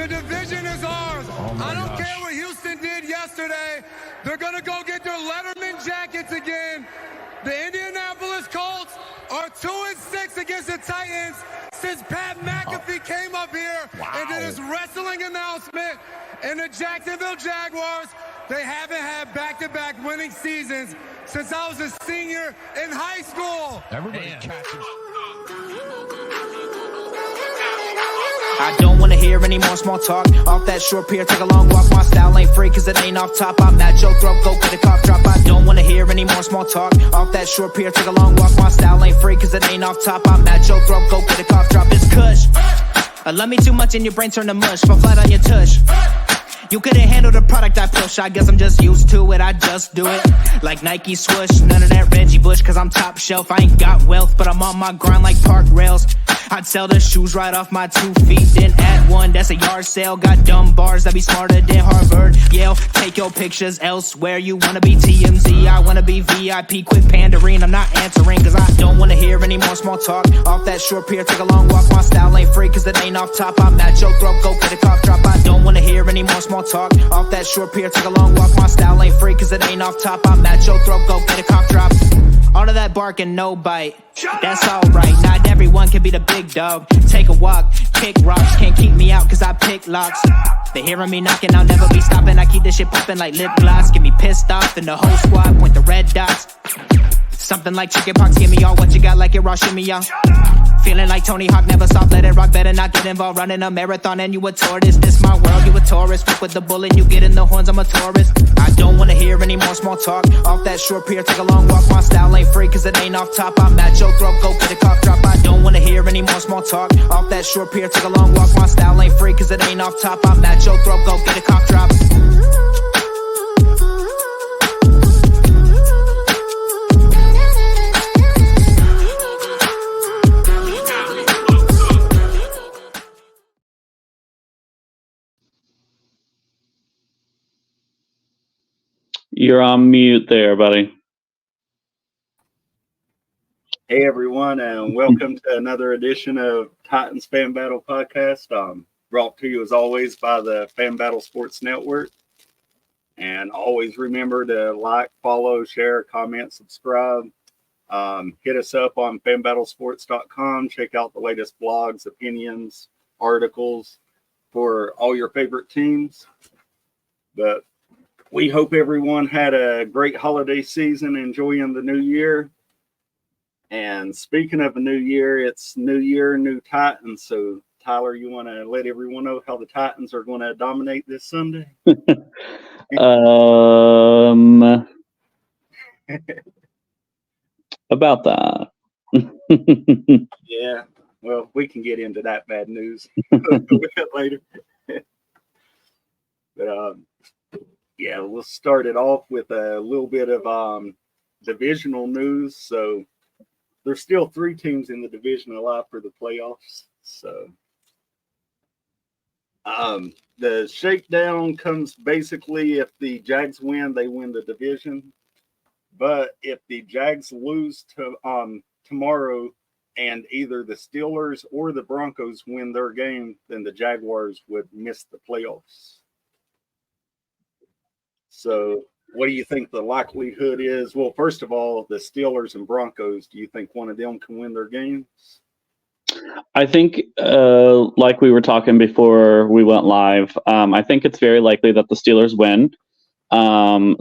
The division is ours. Oh I don't gosh. care what Houston did yesterday. They're going to go get their Letterman jackets again. The Indianapolis Colts are 2-6 against the Titans since Pat McAfee came up here and did his wrestling announcement. And the Jacksonville Jaguars, they haven't had back-to-back winning seasons since I was a senior in high school. Everybody catches. I don't wanna hear any more small talk. Off that short pier, take a long walk. My style ain't free cause it ain't off top. I'm at your throat, go get a cough drop. I don't wanna hear any more small talk. Off that short pier, take a long walk. My style ain't free cause it ain't off top. I'm at your throat, go get a cough drop. It's Kush. I love me too much and your brain turn to mush. Fall flat on your tush. You couldn't handle the product I push. I guess I'm just used to it, I just do it. Like Nike swoosh, none of that Reggie Bush, cause I'm top shelf. I ain't got wealth, but I'm on my grind like park rails. I'd sell the shoes right off my 2 feet, then add one, that's a yard sale. Got dumb bars that be smarter than Harvard, Yale. Take your pictures elsewhere, you wanna be TMZ, I wanna be VIP. Quit pandering, I'm not answering, cause I don't wanna hear any more small talk. Off that short pier, take a long walk. My style ain't free cause it ain't off top. I'm at your throat, go get a cough drop. I don't wanna hear any more small talk. Off that short pier, take a long walk. My style ain't free cause it ain't off top. I'm at your throat, go get a cough drop. All of that bark and no bite, that's alright. Not everyone can be the big dog. Take a walk, kick rocks, can't keep me out cause I pick locks. They hearing me knocking, I'll never be stopping. I keep this shit popping like lip gloss. Get me pissed off and the whole squad point the red dots. Something like chicken pox, give me all what you got like it raw, shimmy y'all. Feeling like Tony Hawk, never soft, let it rock, better not get involved. Running a marathon and you a tortoise. This my world, you a tourist. Fuck with the bullet, you get in the horns, I'm a tourist. I don't wanna hear any more small talk. Off that short pier, take a long walk. My style ain't free cause it ain't off top. I'm at your throat, go get a cough drop. I don't wanna hear any more small talk. Off that short pier, take a long walk. My style ain't free cause it ain't off top. I'm at your throat, go get a cough drop. You're on mute there, buddy. Hey everyone, and welcome to another edition of Titans Fan Battle Podcast. Brought to you as always by the Fan Battle Sports Network. And always remember to like, follow, share, comment, subscribe. Hit us up on fanbattlesports.com. Check out the latest blogs, opinions, articles for all your favorite teams. But we hope everyone had a great holiday season, enjoying the new year. And speaking of a new year, it's New Year, New Titans. So, Tyler, you want to let everyone know how the Titans are going to dominate this Sunday? About that. Yeah, well, we can get into that bad news a bit later. But, yeah, we'll start it off with a little bit of divisional news. So there's still 3 teams in the division alive for the playoffs. So the shakedown comes basically if the Jags win, they win the division. But if the Jags lose to tomorrow and either the Steelers or the Broncos win their game, then the Jaguars would miss the playoffs. So what do you think the likelihood is? Well, first of all, the Steelers and Broncos, do you think one of them can win their games? I think, like we were talking before we went live, I think it's very likely that the Steelers win.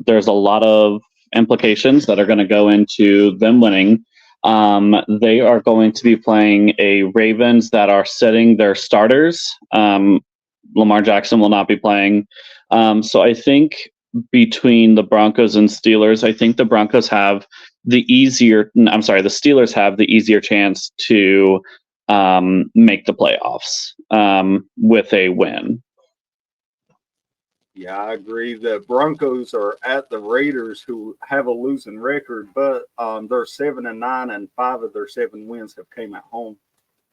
There's a lot of implications that are going to go into them winning. They are going to be playing a Ravens that are sitting their starters. Lamar Jackson will not be playing. So I think between the Broncos and Steelers, I think the Steelers have the easier chance to make the playoffs with a win. Yeah, I agree. The Broncos are at the Raiders, who have a losing record, but they're 7-9, and 5 of their 7 wins have came at home.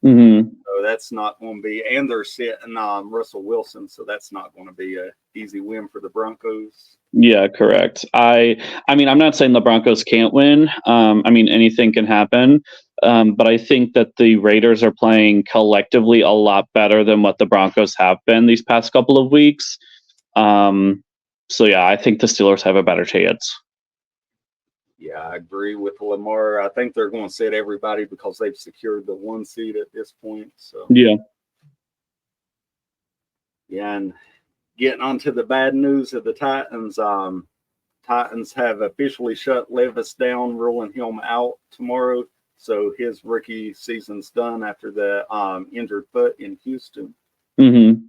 Mm-hmm. So that's not going to be, and they're sitting Russell Wilson, so that's not going to be an easy win for the Broncos. Yeah, correct. I mean, I'm not saying the Broncos can't win. I mean, anything can happen. But I think that the Raiders are playing collectively a lot better than what the Broncos have been these past couple of weeks. So yeah, I think the Steelers have a better chance. Yeah, I agree with Lamar. I think they're going to sit everybody because they've secured the 1 seed at this point. So Yeah. Yeah, and getting on to the bad news of the Titans, Titans have officially shut Levis down, ruling him out tomorrow. So his rookie season's done after the injured foot in Houston. Mm-hmm.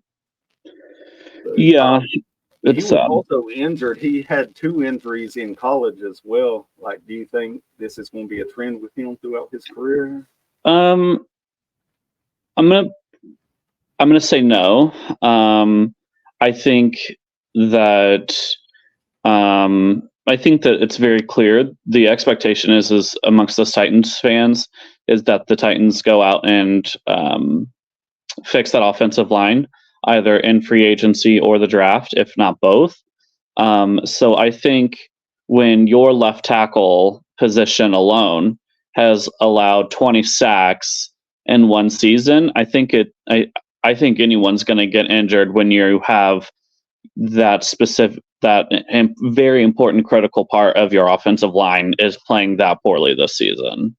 So, Yeah, he it's was also injured. He had 2 injuries in college as well. Like, do you think this is going to be a trend with him throughout his career? I'm gonna say no. I think that it's very clear. The expectation is amongst the Titans fans is that the Titans go out and fix that offensive line either in free agency or the draft, if not both. So I think when your left tackle position alone has allowed 20 sacks in one season, I think anyone's going to get injured when you have very important critical part of your offensive line is playing that poorly this season.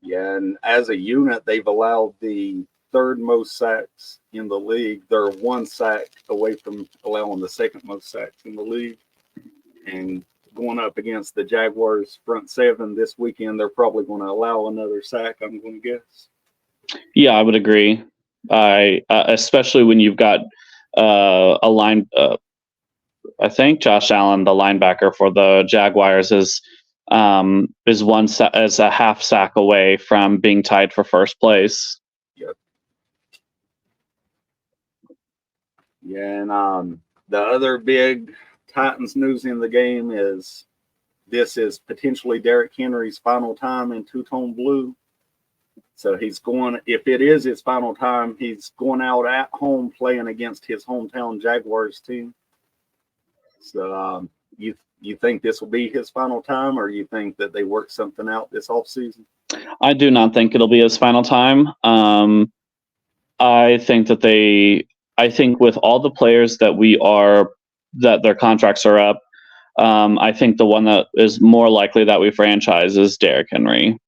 Yeah, and as a unit, they've allowed the 3rd most sacks in the league. They're 1 sack away from allowing the 2nd most sacks in the league. And going up against the Jaguars front 7 this weekend, they're probably going to allow another sack, I'm going to guess. Yeah, I would agree. Especially when you've got a line. I think Josh Allen, the linebacker for the Jaguars, is a half sack away from being tied for first place. Yep. Yeah, and the other big Titans news in the game is this is potentially Derrick Henry's final time in two-tone blue. So if it is his final time, he's going out at home playing against his hometown Jaguars team. So you think this will be his final time, or you think that they work something out this offseason? I do not think it'll be his final time. I think with all the players that their contracts are up, I think the one that is more likely that we franchise is Derrick Henry.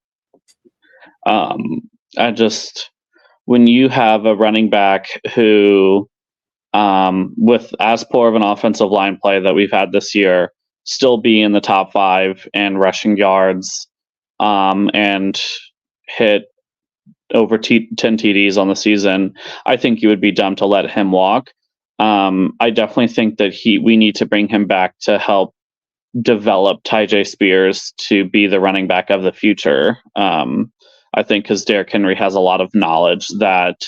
When you have a running back who, with as poor of an offensive line play that we've had this year, still be in the top 5 in rushing yards, and hit over 10 TDs on the season, I think you would be dumb to let him walk. I definitely think that we need to bring him back to help develop Tyjae Spears to be the running back of the future. I think because Derrick Henry has a lot of knowledge that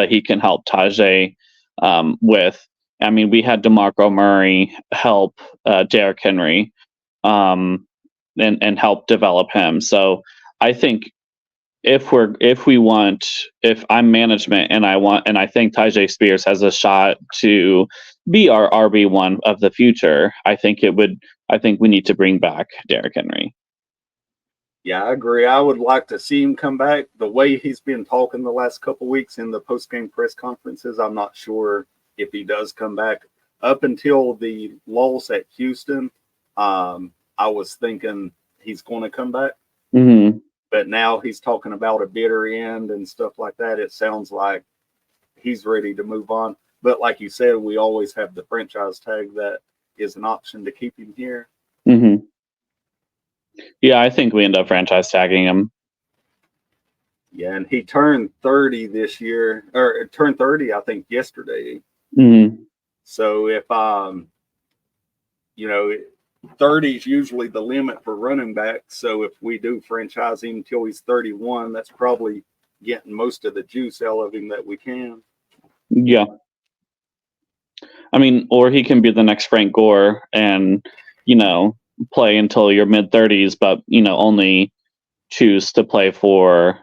he can help Tyjae with. I mean, we had DeMarco Murray help Derrick Henry and help develop him. So I think if I'm management and I think Tyjae Spears has a shot to be our RB1 of the future, I think we need to bring back Derrick Henry. Yeah, I agree. I would like to see him come back. The way he's been talking the last couple of weeks in the post-game press conferences, I'm not sure if he does come back. Up until the loss at Houston, I was thinking he's going to come back. Mm-hmm. But now he's talking about a bitter end and stuff like that. It sounds like he's ready to move on. But like you said, we always have the franchise tag that is an option to keep him here. Mm-hmm. Yeah, I think we end up franchise tagging him. Yeah, and he turned 30 this year, or turned 30, I think, yesterday. Mm-hmm. So if 30 is usually the limit for running back. So if we do franchise him until he's 31, that's probably getting most of the juice out of him that we can. Yeah. I mean, or he can be the next Frank Gore and, play until your mid-30s, but, only choose to play for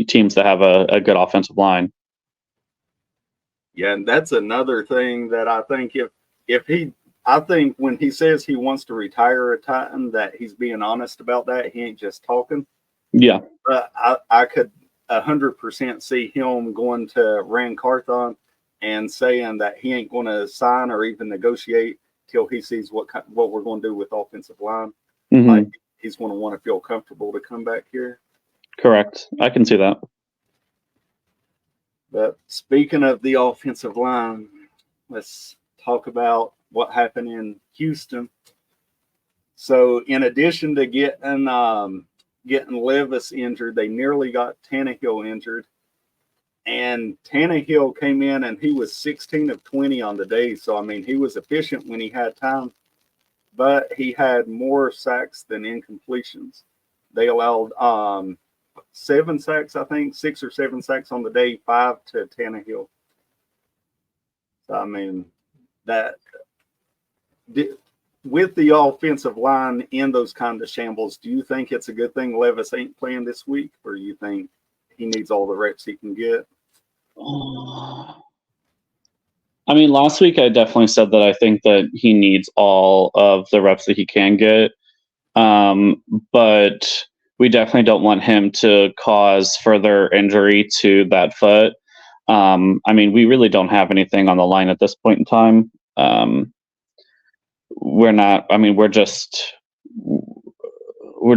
teams that have a good offensive line. Yeah, and that's another thing that I think I think when he says he wants to retire a Titan, that he's being honest about that. He ain't just talking. Yeah. But I could 100% see him going to Rand Carthon and saying that he ain't going to sign or even negotiate till he sees what we're going to do with offensive line. Mm-hmm. Like he's going to want to feel comfortable to come back here. Correct. I can see that. But speaking of the offensive line, let's talk about what happened in Houston. So, in addition to getting Levis injured, they nearly got Tannehill injured. And Tannehill came in and he was 16 of 20 on the day. So, I mean, he was efficient when he had time, but he had more sacks than incompletions. They allowed 7 sacks, I think, 6 or 7 sacks on the day, 5 to Tannehill. So, I mean, with the offensive line in those kind of shambles, do you think it's a good thing Levis ain't playing this week, or you think he needs all the reps he can get? I mean, last week I definitely said that I think that he needs all of the reps that he can get. But we definitely don't want him to cause further injury to that foot. I mean, we really don't have anything on the line at this point in time. We're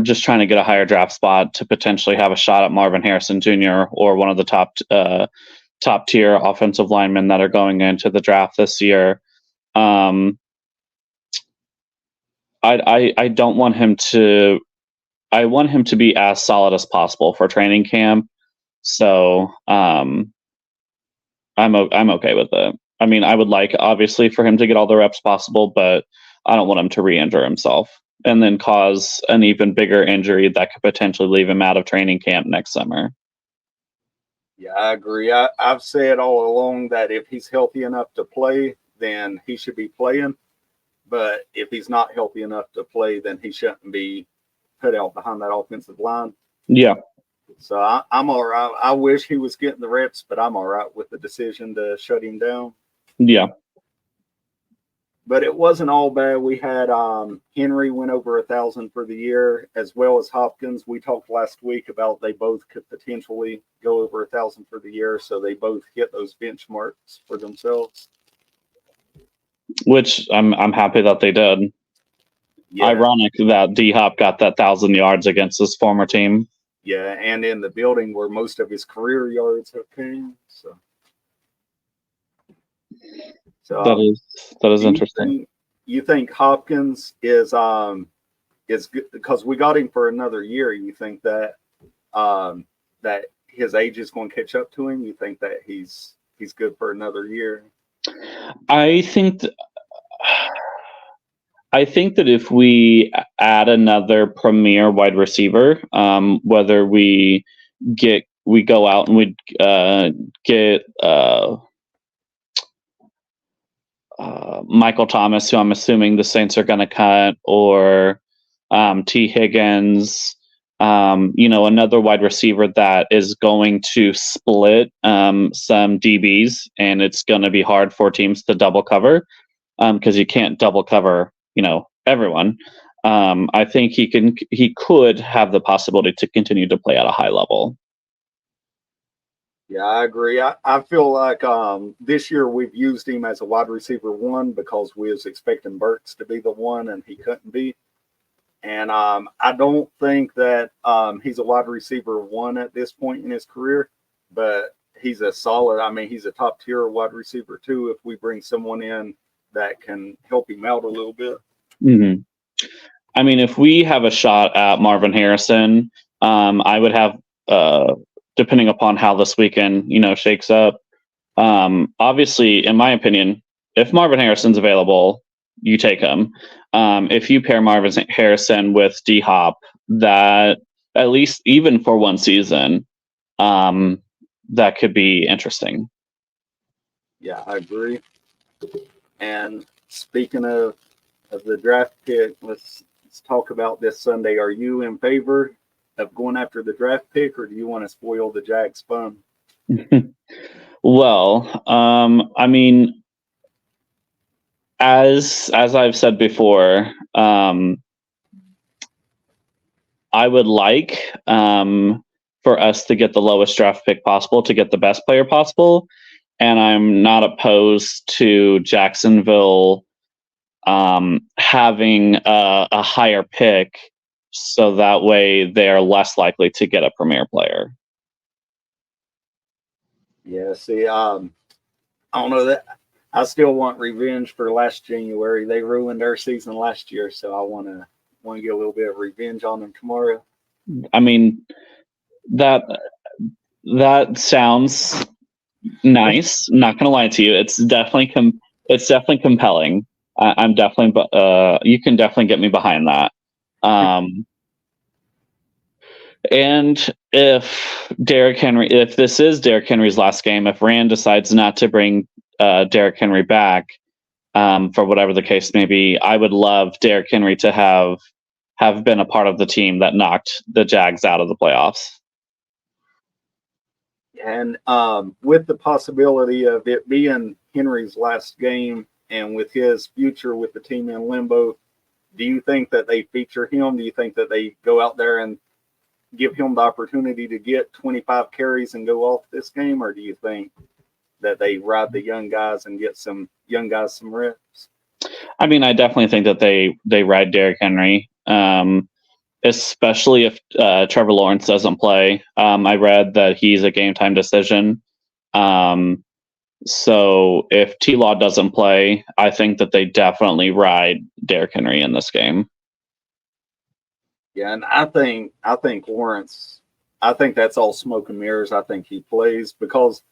just trying to get a higher draft spot to potentially have a shot at Marvin Harrison Jr. or one of the top tier offensive linemen that are going into the draft this year. I don't want him to. I want him to be as solid as possible for training camp. So I'm okay with it. I mean, I would like obviously for him to get all the reps possible, but I don't want him to re-injure himself and then cause an even bigger injury that could potentially leave him out of training camp next summer. Yeah, I agree. I've said all along that if he's healthy enough to play, then he should be playing. But if he's not healthy enough to play, then he shouldn't be put out behind that offensive line. Yeah. So I'm all right. I wish he was getting the reps, but I'm all right with the decision to shut him down. Yeah. But it wasn't all bad. We had Henry went over 1,000 for the year, as well as Hopkins. We talked last week about they both could potentially go over 1,000 for the year, so they both hit those benchmarks for themselves. Which I'm happy that they did. Yeah. Ironic that D Hop got that 1,000 yards against his former team. Yeah, and in the building where most of his career yards have came. So that is interesting. You think Hopkins is good because we got him for another year? You think that that his age is going to catch up to him? You think that he's good for another year? I think that if we add another premier wide receiver, whether we go out and we get Michael Thomas, who I'm assuming the Saints are going to cut, or T. Higgins, another wide receiver that is going to split some DBs, and it's going to be hard for teams to double cover because you can't double cover, everyone. I think he could have the possibility to continue to play at a high level. Yeah, I agree. I feel like this year we've used him as a wide receiver 1 because we was expecting Burks to be the one and he couldn't be. And I don't think that he's a wide receiver 1 at this point in his career, but he's a top tier wide receiver 2 if we bring someone in that can help him out a little bit. Mm-hmm. I mean, if we have a shot at Marvin Harrison, I would have depending upon how this weekend, shakes up. Obviously, in my opinion, if Marvin Harrison's available, you take him. If you pair Marvin Harrison with D Hop, that at least even for one season, that could be interesting. Yeah, I agree. And speaking of the draft pick, let's talk about this Sunday. Are you in favor of going after the draft pick, or do you want to spoil the Jags fun? Well, I mean, as I've said before, I would like for us to get the lowest draft pick possible to get the best player possible, and I'm not opposed to Jacksonville having a higher pick, so that way they're less likely to get a premier player. Yeah, see, I don't know that I still want revenge for last January. They ruined their season last year, so I want to get a little bit of revenge on them tomorrow. I mean, that sounds nice. I'm not gonna lie to you. It's definitely compelling. I'm definitely you can definitely get me behind that. And if this is Derrick Henry's last game, if Rand decides not to bring Derrick Henry back, for whatever the case may be, I would love Derrick Henry to have been a part of the team that knocked the Jags out of the playoffs. And with the possibility of it being Henry's last game and with his future with the team in limbo, do you think that they feature him? Do you think that they go out there and give him the opportunity to get 25 carries and go off this game? Or do you think that they ride the young guys and get some young guys some reps? I mean, I definitely think that they ride Derrick Henry. Especially if Trevor Lawrence doesn't play. I read that he's a game time decision. So if T-Law doesn't play, I think that they definitely ride Derrick Henry in this game. Yeah, and I think Lawrence, I think that's all smoke and mirrors. I think he plays because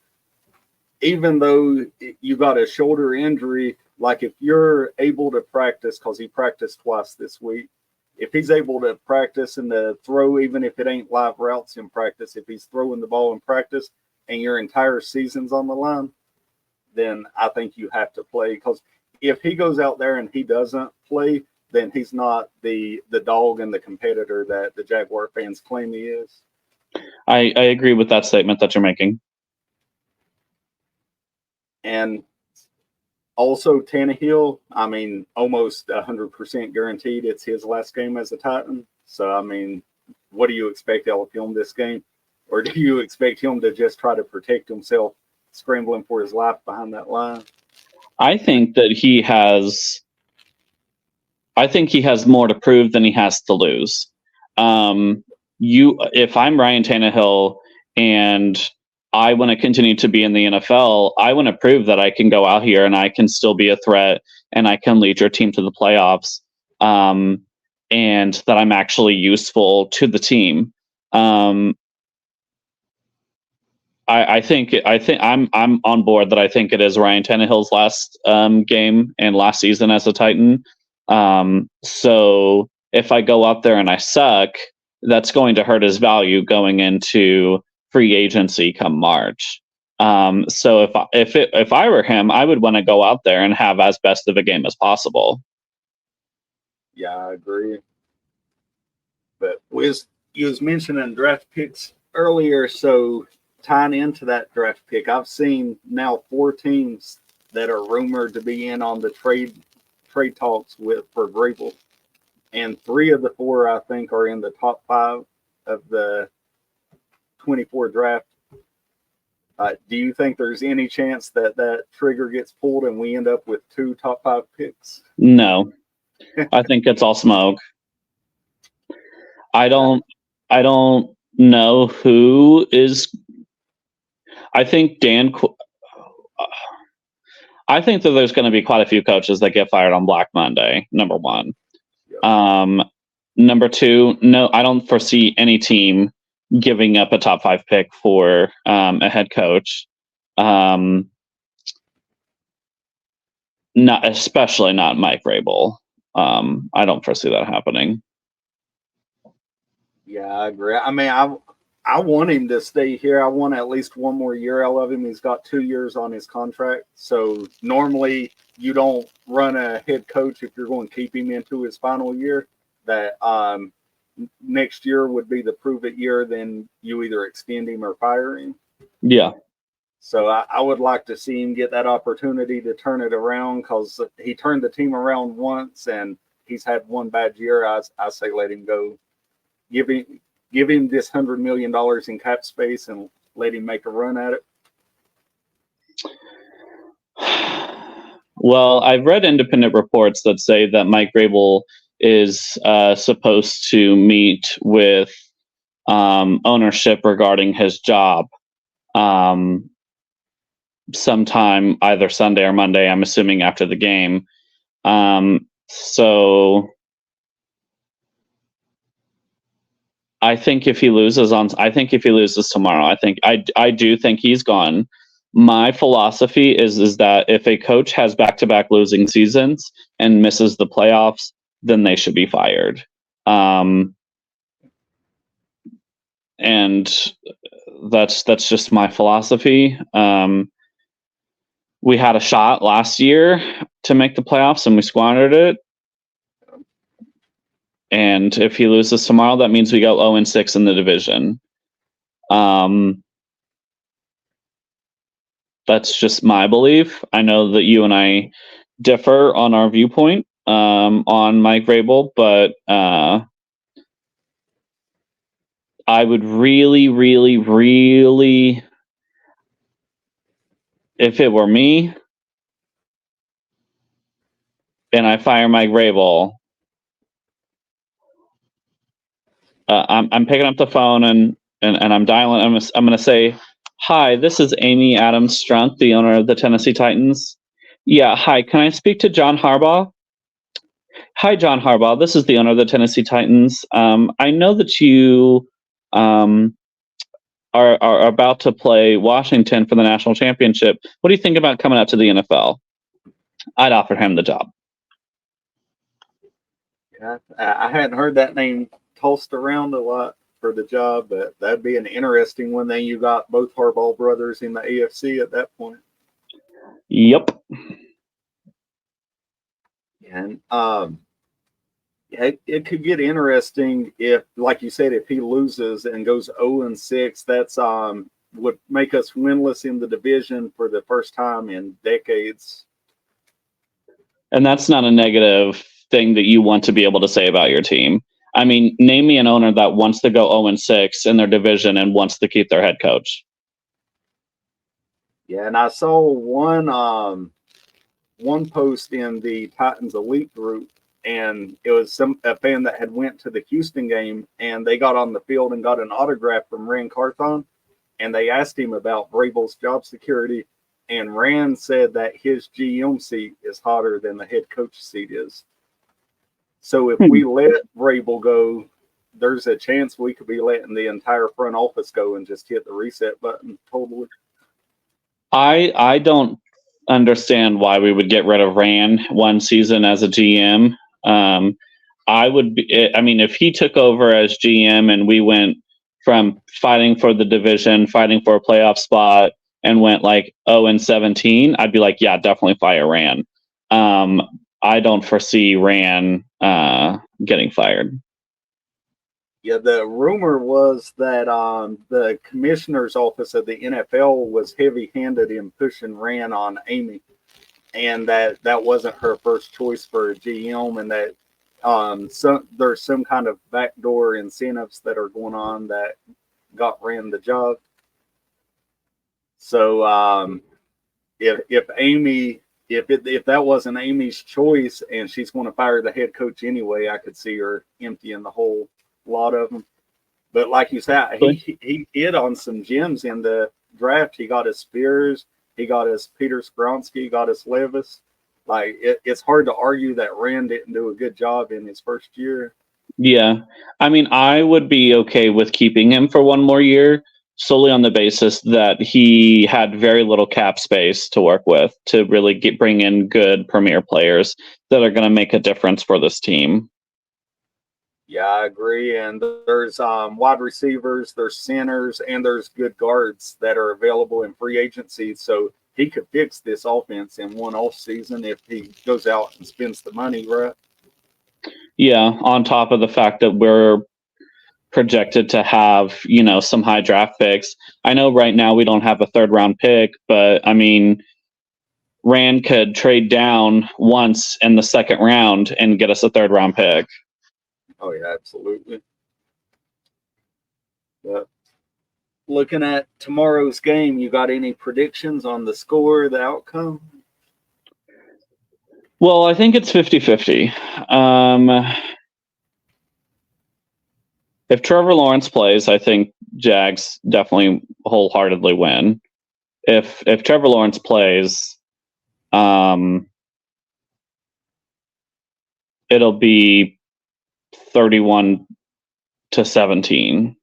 even though you got a shoulder injury, like if you're able to practice, because he practiced twice this week, if he's able to practice and to throw, even if it ain't live routes in practice, if he's throwing the ball in practice and your entire season's on the line, then I think you have to play. Because if he goes out there and he doesn't play, then he's not the dog and the competitor that the Jaguar fans claim he is. I agree with that statement that you're making. And also, Tannehill, I mean, almost 100% guaranteed it's his last game as a Titan. So, I mean, what do you expect out of him this game? Or do you expect him to just try to protect himself, scrambling for his life behind that line? I think that he has more to prove than he has to lose. If I'm Ryan Tannehill and I want to continue to be in the NFL, I want to prove that I can go out here and I can still be a threat and I can lead your team to the playoffs, and that I'm actually useful to the team. I think I'm on board that I think it is Ryan Tannehill's last game and last season as a Titan. So if I go out there and I suck, that's going to hurt his value going into free agency come March. So if I were him, I would want to go out there and have as best of a game as possible. Yeah, I agree. But you was mentioning draft picks earlier, so tying into that draft pick, I've seen now 4 teams that are rumored to be in on the trade talks for Vrabel, and 3 of the 4 I think are in the top 5 of the 24 draft. Do you think there's any chance that trigger gets pulled and we end up with 2 top 5 picks? No, I think it's all smoke. I don't know who is. I think that there's going to be quite a few coaches that get fired on Black Monday. Number 1. Yep. Number 2, no, I don't foresee any team giving up a top 5 pick for a head coach. Especially not Mike Vrabel. I don't foresee that happening. Yeah, I agree. I mean, I want him to stay here. I want at least 1 more year out of him. He's got 2 years on his contract. So normally you don't run a head coach if you're going to keep him into his final year. That next year would be the prove it year. Then you either extend him or fire him. Yeah. So I would like to see him get that opportunity to turn it around, because he turned the team around once and he's had 1 bad year. I say let him go give him this $100 million in cap space and let him make a run at it? Well, I've read independent reports that say that Mike Vrabel is supposed to meet with ownership regarding his job sometime either Sunday or Monday, I'm assuming after the game. So I think if he loses tomorrow, I do think he's gone. My philosophy is that if a coach has back-to-back losing seasons and misses the playoffs, then they should be fired. And that's just my philosophy. We had a shot last year to make the playoffs and we squandered it. And if he loses tomorrow, that means we go 0-6 in the division. That's just my belief. I know that you and I differ on our viewpoint on Mike Vrabel, but I would really, really, really, if it were me and I fire Mike Vrabel, I'm picking up the phone and I'm dialing. I'm going to say, "Hi, this is Amy Adams Strunk, the owner of the Tennessee Titans. Yeah, hi. Can I speak to John Harbaugh? Hi, John Harbaugh. This is the owner of the Tennessee Titans. I know that you are about to play Washington for the national championship. What do you think about coming out to the NFL?" I'd offer him the job. Yeah, I hadn't heard that name tossed around a lot for the job, but that'd be an interesting one. Then you got both Harbaugh brothers in the AFC at that point. Yep. And it could get interesting if, like you said, if he loses and goes 0-6, that's would make us winless in the division for the first time in decades. And that's not a negative thing that you want to be able to say about your team. I mean, name me an owner that wants to go 0-6 in their division and wants to keep their head coach. Yeah, and I saw one post in the Titans Elite group, and it was a fan that had went to the Houston game, and they got on the field and got an autograph from Rand Carthon, and they asked him about Vrabel's job security, and Rand said that his GM seat is hotter than the head coach seat is. So if we let Vrabel go, there's a chance we could be letting the entire front office go and just hit the reset button totally. I don't understand why we would get rid of Rand one season as a GM. If he took over as GM and we went from fighting for the division, fighting for a playoff spot, and went like 0-17, I'd be like, yeah, definitely fire Rand. I don't foresee Rand getting fired. Yeah, the rumor was that the commissioner's office of the NFL was heavy-handed in pushing Rand on Amy, and that wasn't her first choice for a GM, and that there's some kind of backdoor incentives that are going on that got Rand the job. So if that wasn't Amy's choice and she's going to fire the head coach anyway, I could see her emptying the whole lot of them. But like you said, he hit on some gems in the draft. He got his Spears, he got his Peter Skronsky, he got his Levis. Like it's hard to argue that Rand didn't do a good job in his first year. Yeah, I mean, I would be okay with keeping him for one more year, solely on the basis that he had very little cap space to work with to really bring in good premier players that are going to make a difference for this team. Yeah, I agree. And there's wide receivers, there's centers, and there's good guards that are available in free agency. So he could fix this offense in one off season if he goes out and spends the money, right? Yeah, on top of the fact that we're projected to have, some high draft picks. I know right now we don't have a third round pick, but I mean, Rand could trade down once in the second round and get us a third round pick. Oh yeah, absolutely. But looking at tomorrow's game, you got any predictions on the score, the outcome? Well, I think it's 50-50. If Trevor Lawrence plays, I think Jags definitely wholeheartedly win. If Trevor Lawrence plays, it'll be 31-17.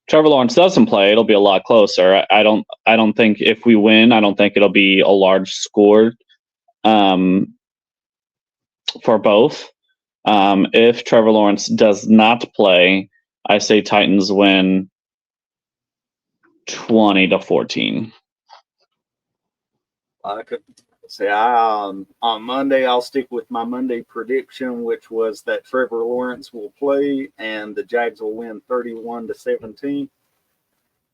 Trevor Lawrence doesn't play, it'll be a lot closer. I don't think if we win, I don't think it'll be a large score for both. If Trevor Lawrence does not play, I say Titans win 20-14. I could say on Monday I'll stick with my Monday prediction, which was that Trevor Lawrence will play and the Jags will win 31-17.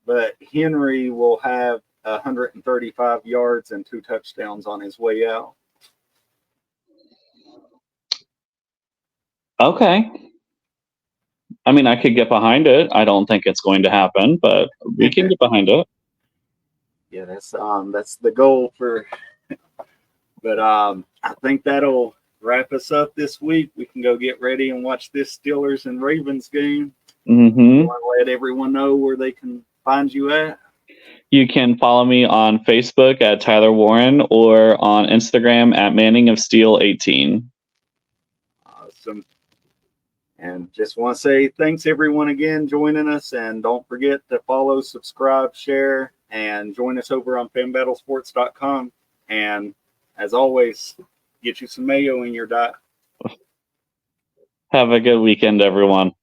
But Henry will have 135 yards and 2 touchdowns on his way out. Okay. I mean, I could get behind it. I don't think it's going to happen, but we can get behind it. Yeah, that's the goal for. But I think that'll wrap us up this week. We can go get ready and watch this Steelers and Ravens game. Mm-hmm. I want to let everyone know where they can find you at. You can follow me on Facebook at Tyler Warren or on Instagram at ManningofSteel18. Awesome. And just want to say thanks everyone again joining us, and don't forget to follow, subscribe, share, and join us over on fanbattlesports.com. And as always, get you some mayo in your diet. Have a good weekend, everyone.